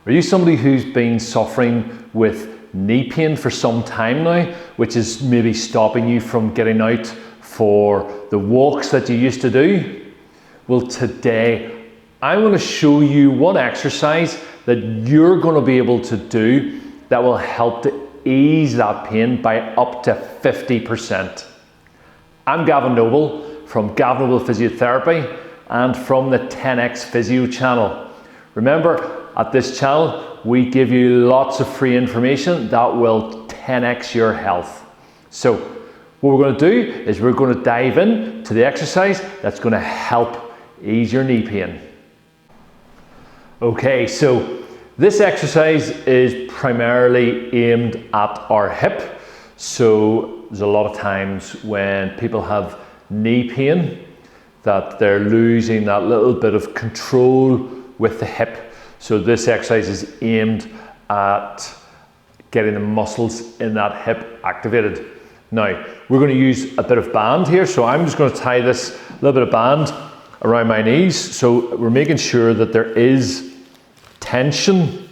Are you somebody who's been suffering with knee pain for some time now, which is maybe stopping you from getting out for the walks that you used to do? Well, today I'm going to show you one exercise that you're going to be able to do that will help to ease that pain by up to 50%. I'm Gavin Noble from Gavin Noble Physiotherapy and from the 10X Physio channel. Remember, at this channel, we give you lots of free information that will 10X your health. So what we're going to do is we're going to dive in to the exercise that's going to help ease your knee pain. Okay, so this exercise is primarily aimed at our hip. So there's a lot of times when people have knee pain that they're losing that little bit of control with the hip. So this exercise is aimed at getting the muscles in that hip activated. Now, we're going to use a bit of band here. So I'm just going to tie this little bit of band around my knees. So we're making sure that there is tension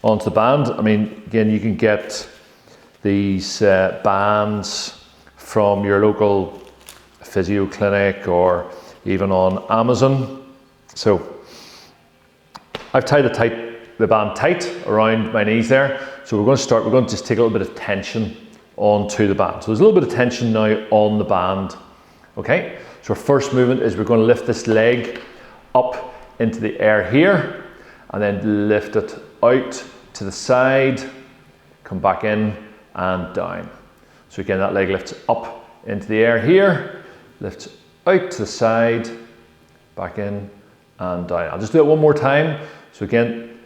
onto the band. I mean, again, you can get these bands from your local physio clinic or even on Amazon. So I've tied the band tight around my knees there. So we're going to just take a little bit of tension onto the band. So there's a little bit of tension now on the band. Okay, so our first movement is we're going to lift this leg up into the air here and then lift it out to the side, come back in and down. So again, that leg lifts up into the air here, lifts out to the side, back in and down. I'll just do it one more time. So again,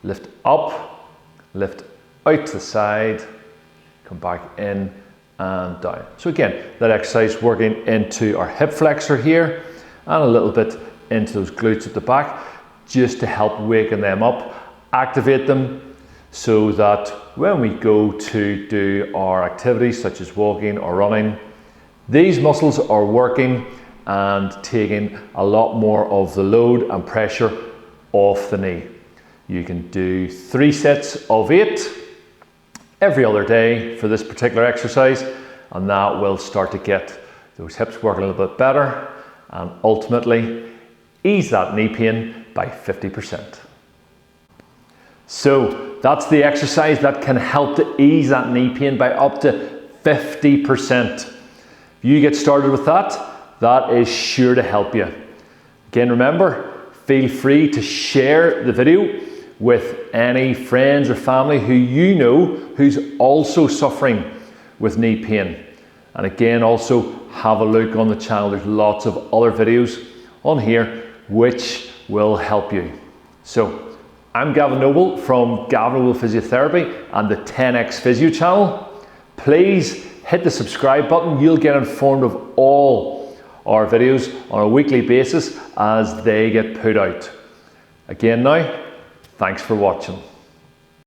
lift up, lift out to the side, come back in and down. So again, that exercise working into our hip flexor here and a little bit into those glutes at the back, just to help waken them up, activate them, so that when we go to do our activities such as walking or running, these muscles are working and taking a lot more of the load and pressure off the knee. You can do 3 sets of 8 every other day for this particular exercise, and that will start to get those hips working a little bit better and ultimately ease that knee pain by 50%. So that's the exercise that can help to ease that knee pain by up to 50%. If you get started with that, that is sure to help you. Again, remember, feel free to share the video with any friends or family who you know who's also suffering with knee pain. And again, also have a look on the channel. There's lots of other videos on here which will help you. So I'm Gavin Noble from Gavin Noble Physiotherapy and the 10X Physio channel. Please hit the subscribe button. You'll get informed of all our videos on a weekly basis as they get put out. Again now, thanks for watching.